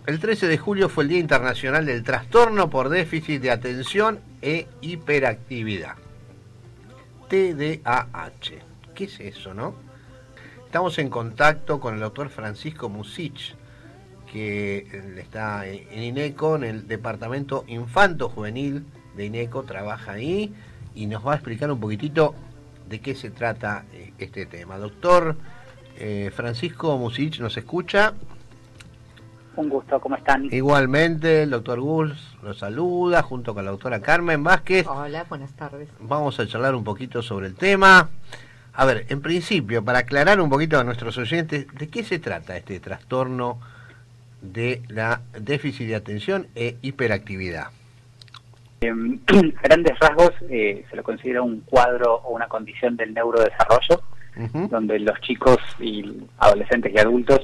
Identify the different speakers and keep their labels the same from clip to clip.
Speaker 1: El 13 de julio fue el Día Internacional del Trastorno por Déficit de Atención e Hiperactividad. TDAH. ¿Qué es eso, no? Estamos en contacto con el doctor Francisco Musich, que está en INECO, en el Departamento Infanto Juvenil de INECO, trabaja ahí y nos va a explicar un poquitito de qué se trata este tema. Doctor Francisco Musich, ¿nos escucha?
Speaker 2: Un gusto, ¿cómo están?
Speaker 1: Igualmente, el doctor Gurs los saluda junto con la doctora Carmen Vázquez.
Speaker 3: Hola, buenas tardes.
Speaker 1: Vamos a charlar un poquito sobre el tema. A ver, en principio, para aclarar un poquito a nuestros oyentes, ¿de qué se trata este trastorno de la déficit de atención e hiperactividad?
Speaker 2: Grandes rasgos, se lo considera un cuadro o una condición del neurodesarrollo, donde los chicos y adolescentes y adultos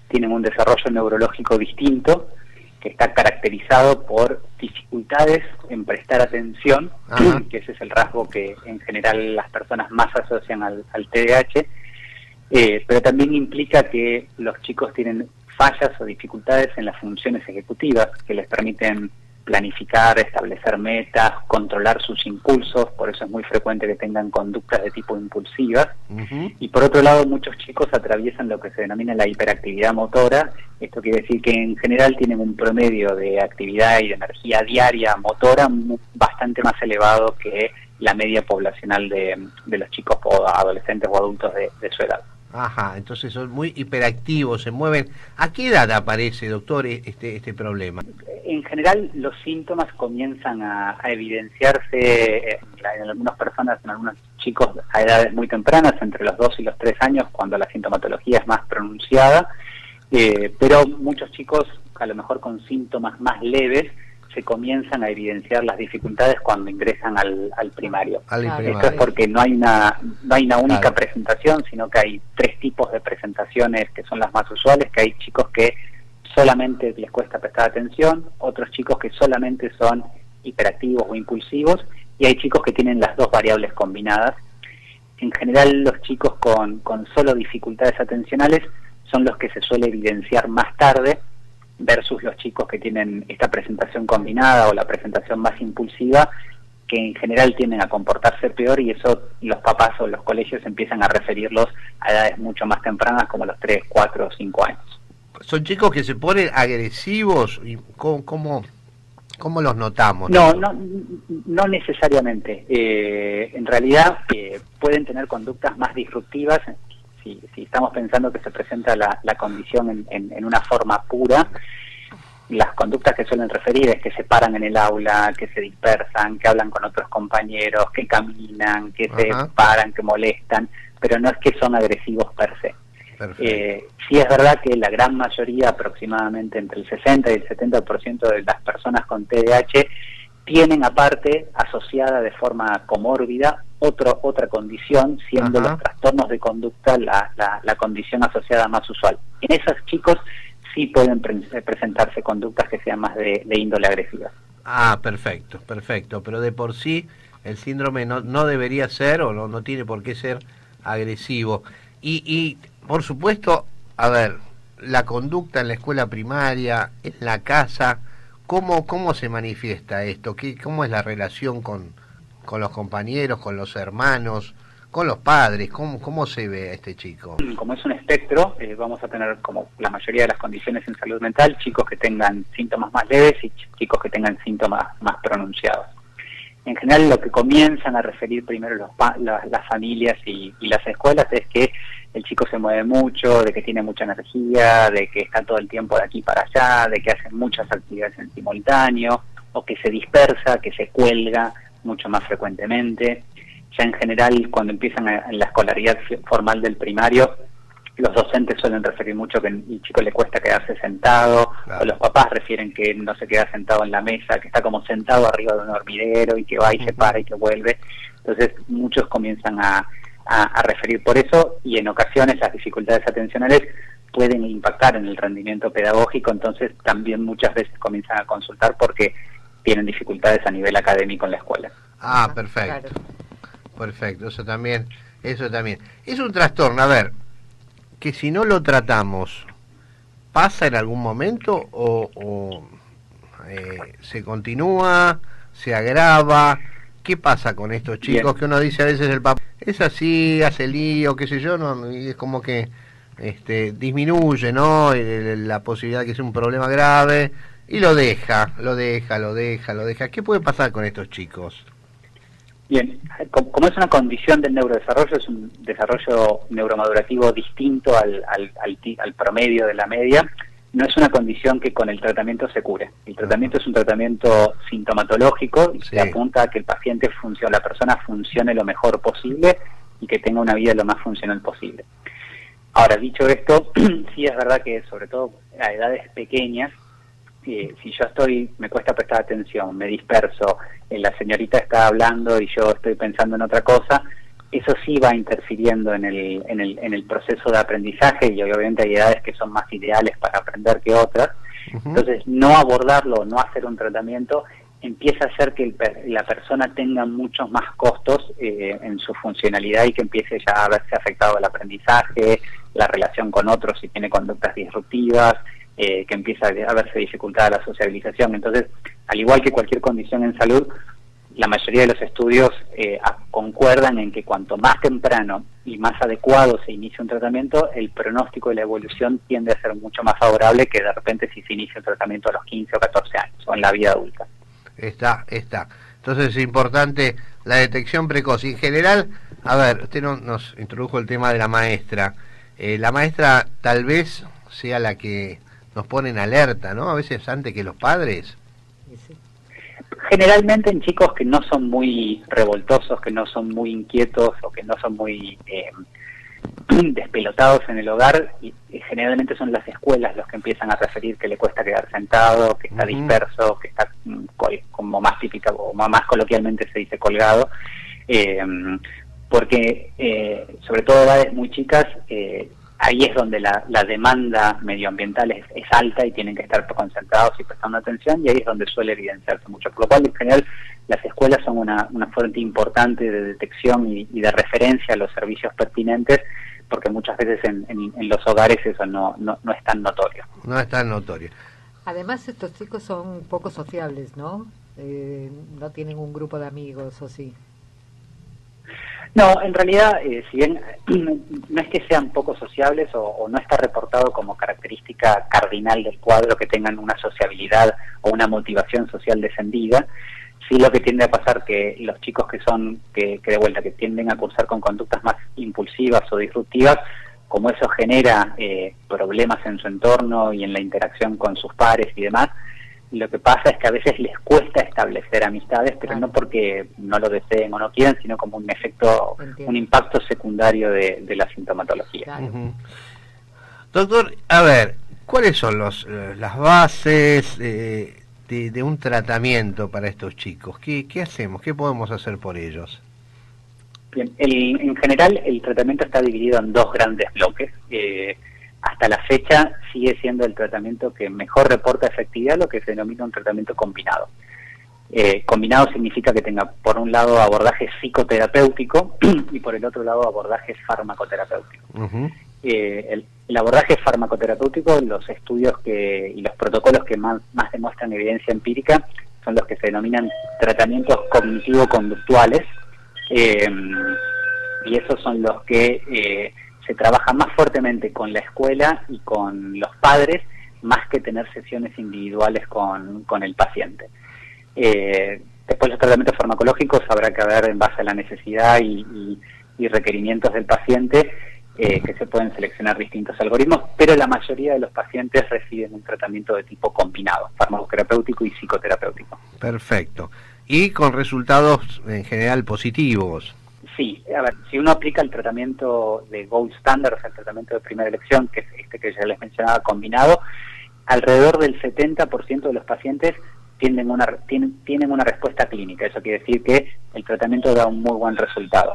Speaker 2: tienen un desarrollo neurológico distinto, que está caracterizado por dificultades en prestar atención, que ese es el rasgo que en general las personas más asocian al TDAH, pero también implica que los chicos tienen fallas o dificultades en las funciones ejecutivas que les permiten planificar, establecer metas, controlar sus impulsos, por eso es muy frecuente que tengan conductas de tipo impulsivas. Y por otro lado, muchos chicos atraviesan lo que se denomina la hiperactividad motora. Esto quiere decir que en general tienen un promedio de actividad y de energía diaria motora bastante más elevado que la media poblacional de los chicos o adolescentes o adultos de su edad.
Speaker 1: Ajá, entonces son muy hiperactivos, se mueven. ¿A qué edad aparece, doctor, este problema?
Speaker 2: En general, los síntomas comienzan a evidenciarse en algunas personas, en algunos chicos a edades muy tempranas, entre los 2 y los 3 años, cuando la sintomatología es más pronunciada, pero muchos chicos, a lo mejor con síntomas más leves, se comienzan a evidenciar las dificultades cuando ingresan al primario. Esto es porque no hay una única presentación, sino que hay 3 tipos de presentaciones que son las más usuales, que hay chicos que solamente les cuesta prestar atención, otros chicos que solamente son hiperactivos o impulsivos, y hay chicos que tienen las 2 variables combinadas. En general, los chicos con solo dificultades atencionales son los que se suele evidenciar más tarde, versus los chicos que tienen esta presentación combinada o la presentación más impulsiva, que en general tienden a comportarse peor, y eso los papás o los colegios empiezan a referirlos a edades mucho más tempranas, como los 3, 4 o 5 años.
Speaker 1: ¿Son chicos que se ponen agresivos? ¿Y cómo los notamos?
Speaker 2: No necesariamente. En realidad pueden tener conductas más disruptivas. Si estamos pensando que se presenta la condición en una forma pura, las conductas que suelen referir es que se paran en el aula, que se dispersan, que hablan con otros compañeros, que caminan, que se paran, que molestan, pero no es que son agresivos per se. Sí es verdad que la gran mayoría, aproximadamente entre el 60 y el 70% de las personas con TDAH, tienen aparte asociada de forma comórbida otra condición, siendo los trastornos de conducta la condición asociada más usual. En esos chicos sí pueden presentarse conductas que sean más de índole agresiva.
Speaker 1: Ah, perfecto, pero de por sí el síndrome no debería ser o no tiene por qué ser agresivo. Y por supuesto, a ver, la conducta en la escuela primaria, en la casa, ¿cómo se manifiesta esto? ¿Cómo es la relación con los compañeros, con los hermanos, con los padres? ¿Cómo se ve a este chico?
Speaker 2: Como es un espectro, vamos a tener, como la mayoría de las condiciones en salud mental, chicos que tengan síntomas más leves y chicos que tengan síntomas más pronunciados. En general, lo que comienzan a referir primero las familias y las escuelas es que el chico se mueve mucho, de que tiene mucha energía, de que está todo el tiempo de aquí para allá, de que hace muchas actividades en simultáneo, o que se dispersa, que se cuelga mucho más frecuentemente. Ya en general, cuando empiezan en la escolaridad formal del primario, los docentes suelen referir mucho que al chico le cuesta quedarse sentado, o los papás refieren que no se queda sentado en la mesa, que está como sentado arriba de un hormiguero y que va y se para y que vuelve. Entonces muchos comienzan a referir por eso, y en ocasiones las dificultades atencionales pueden impactar en el rendimiento pedagógico, entonces también muchas veces comienzan a consultar porque tienen dificultades a nivel académico en la escuela.
Speaker 1: Ah, perfecto. Claro. Perfecto, eso también. Es un trastorno, a ver, que si no lo tratamos, pasa en algún momento o se continúa, se agrava? ¿Qué pasa con estos chicos? Bien. Que uno dice a veces el papá es así, hace lío, qué sé yo, no, y es como que disminuye, ¿no? La posibilidad de que sea un problema grave y lo deja. ¿Qué puede pasar con estos chicos?
Speaker 2: Bien, como es una condición del neurodesarrollo, es un desarrollo neuromadurativo distinto al promedio de la media. No es una condición que con el tratamiento se cure. El tratamiento es un tratamiento sintomatológico y se apunta a que el paciente la persona funcione lo mejor posible y que tenga una vida lo más funcional posible. Ahora, dicho esto, sí es verdad que sobre todo a edades pequeñas, si yo me cuesta prestar atención, me disperso, la señorita está hablando y yo estoy pensando en otra cosa, eso sí va interfiriendo en el proceso de aprendizaje y obviamente hay edades que son más ideales para aprender que otras. Entonces, no abordarlo, no hacer un tratamiento, empieza a hacer que la persona tenga muchos más costos en su funcionalidad y que empiece ya a verse afectado el aprendizaje, la relación con otros si tiene conductas disruptivas, que empieza a verse dificultada la sociabilización. Entonces, al igual que cualquier condición en salud, la mayoría de los estudios concuerdan en que cuanto más temprano y más adecuado se inicia un tratamiento, el pronóstico de la evolución tiende a ser mucho más favorable que de repente si se inicia un tratamiento a los 15 o 14 años o en la vida adulta.
Speaker 1: Está. Entonces es importante la detección precoz. Y en general, a ver, usted nos introdujo el tema de la maestra. La maestra tal vez sea la que nos pone en alerta, ¿no? A veces antes que los padres.
Speaker 2: Sí. Generalmente en chicos que no son muy revoltosos, que no son muy inquietos o que no son muy despelotados en el hogar, y generalmente son las escuelas los que empiezan a referir que le cuesta quedar sentado, que está disperso, que está como más típica o más coloquialmente se dice colgado, porque sobre todo edades muy chicas, ahí es donde la demanda medioambiental es alta y tienen que estar concentrados y prestando atención, y ahí es donde suele evidenciarse mucho. Por lo cual, en general, las escuelas son una fuente importante de detección y de referencia a los servicios pertinentes, porque muchas veces en los hogares eso no es tan notorio.
Speaker 1: No es tan notorio.
Speaker 3: Además, estos chicos son poco sociables, ¿no? No tienen un grupo de amigos, ¿o sí?
Speaker 2: No, en realidad, si bien no es que sean poco sociables o no está reportado como característica cardinal del cuadro que tengan una sociabilidad o una motivación social descendida, sí lo que tiende a pasar que los chicos que de vuelta que tienden a cursar con conductas más impulsivas o disruptivas, como eso genera problemas en su entorno y en la interacción con sus pares y demás, lo que pasa es que a veces les cuesta establecer amistades, pero no porque no lo deseen o no quieran, sino como un efecto, un impacto secundario de la sintomatología.
Speaker 3: Claro.
Speaker 1: Doctor, a ver, ¿cuáles son las bases de un tratamiento para estos chicos? ¿Qué hacemos? ¿Qué podemos hacer por ellos?
Speaker 2: Bien, en general el tratamiento está dividido en dos grandes bloques. Hasta la fecha sigue siendo el tratamiento que mejor reporta efectividad, lo que se denomina un tratamiento combinado. Combinado significa que tenga por un lado abordaje psicoterapéutico y por el otro lado abordaje farmacoterapéutico. El abordaje farmacoterapéutico, los estudios y los protocolos que más demuestran evidencia empírica son los que se denominan tratamientos cognitivo-conductuales, y esos son los que se trabaja más fuertemente con la escuela y con los padres, más que tener sesiones individuales con el paciente. Después los tratamientos farmacológicos habrá que ver en base a la necesidad y requerimientos del paciente, que se pueden seleccionar distintos algoritmos, pero la mayoría de los pacientes reciben un tratamiento de tipo combinado, farmacoterapéutico y psicoterapéutico.
Speaker 1: Perfecto. Y con resultados en general positivos.
Speaker 2: Sí, a ver, si uno aplica el tratamiento de Gold Standard, o sea, el tratamiento de primera elección, que es este que ya les mencionaba combinado, alrededor del 70% de los pacientes tienen una respuesta clínica. Eso quiere decir que el tratamiento da un muy buen resultado.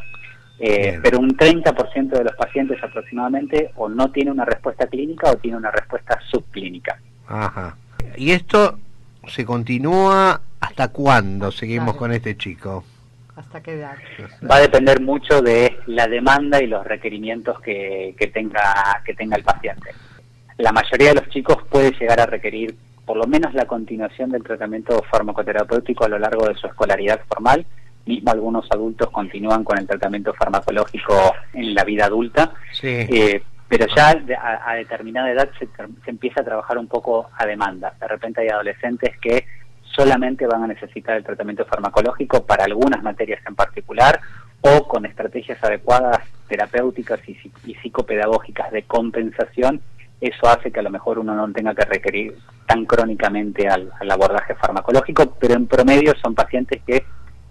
Speaker 2: Pero un 30% de los pacientes aproximadamente o no tiene una respuesta clínica o tiene una respuesta subclínica.
Speaker 1: Ajá. ¿Y esto se continúa hasta cuándo seguimos con este chico?
Speaker 3: ¿Hasta qué edad?
Speaker 2: Va a depender mucho de la demanda y los requerimientos que tenga el paciente. la mayoría de los chicos puede llegar a requerir por lo menos la continuación del tratamiento farmacoterapéutico a lo largo de su escolaridad formal. Mismo algunos adultos continúan con el tratamiento farmacológico en la vida adulta,
Speaker 1: Sí.
Speaker 2: pero ya a determinada edad se empieza a trabajar un poco a demanda. De repente hay adolescentes que solamente van a necesitar el tratamiento farmacológico para algunas materias en particular, o con estrategias adecuadas terapéuticas y psicopedagógicas de compensación. Eso hace que a lo mejor uno no tenga que requerir tan crónicamente al abordaje farmacológico, pero en promedio son pacientes que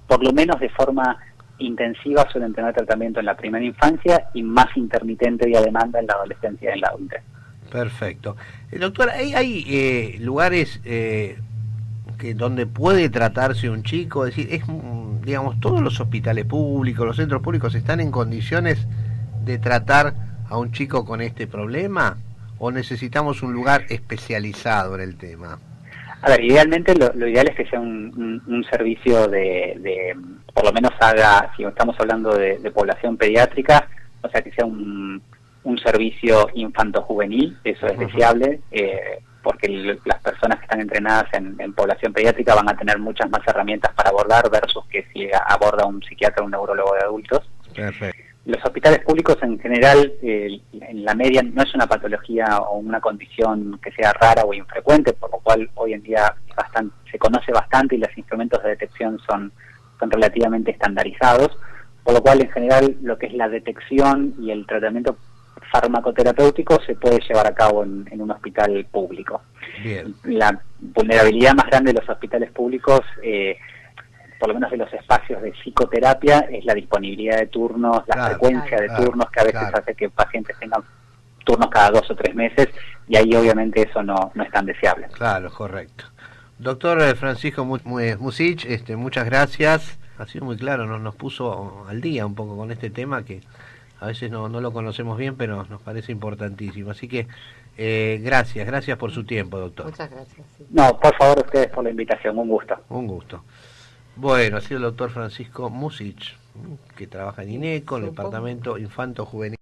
Speaker 2: por lo menos de forma intensiva suelen tener tratamiento en la primera infancia y más intermitente y a demanda en la adolescencia y en la adultez.
Speaker 1: Perfecto. Doctor, ¿hay lugares que donde puede tratarse un chico? Es decir, digamos, todos los hospitales públicos, los centros públicos están en condiciones de tratar a un chico con este problema, o necesitamos un lugar especializado en el tema?
Speaker 2: A ver, idealmente lo ideal es que sea un servicio de por lo menos haga, si estamos hablando de población pediátrica, o sea, que sea un servicio infanto-juvenil. Eso es deseable, porque las personas que están entrenadas en población pediátrica van a tener muchas más herramientas para abordar versus que si aborda un psiquiatra o un neurólogo de adultos.
Speaker 1: Perfecto.
Speaker 2: Los hospitales públicos en general, en la media, no es una patología o una condición que sea rara o infrecuente, por lo cual hoy en día se conoce bastante y los instrumentos de detección son relativamente estandarizados, por lo cual en general lo que es la detección y el tratamiento farmacoterapéutico se puede llevar a cabo en un hospital público.
Speaker 1: Bien.
Speaker 2: La vulnerabilidad más grande de los hospitales públicos, por lo menos de los espacios de psicoterapia, es la disponibilidad de turnos, la frecuencia de turnos, que a veces hace que pacientes tengan turnos cada 2 o 3 meses, y ahí obviamente eso no es tan deseable.
Speaker 1: Claro, correcto. Doctor Francisco Musich, muchas gracias. Ha sido muy claro, nos puso al día un poco con este tema que a veces no lo conocemos bien, pero nos parece importantísimo. Así que gracias por su tiempo, doctor.
Speaker 3: Muchas gracias. Sí.
Speaker 2: No, por favor, ustedes por la invitación, un gusto.
Speaker 1: Un gusto. Bueno, ha sido el doctor Francisco Musich, que trabaja en INECO, en el Departamento Infanto Juvenil.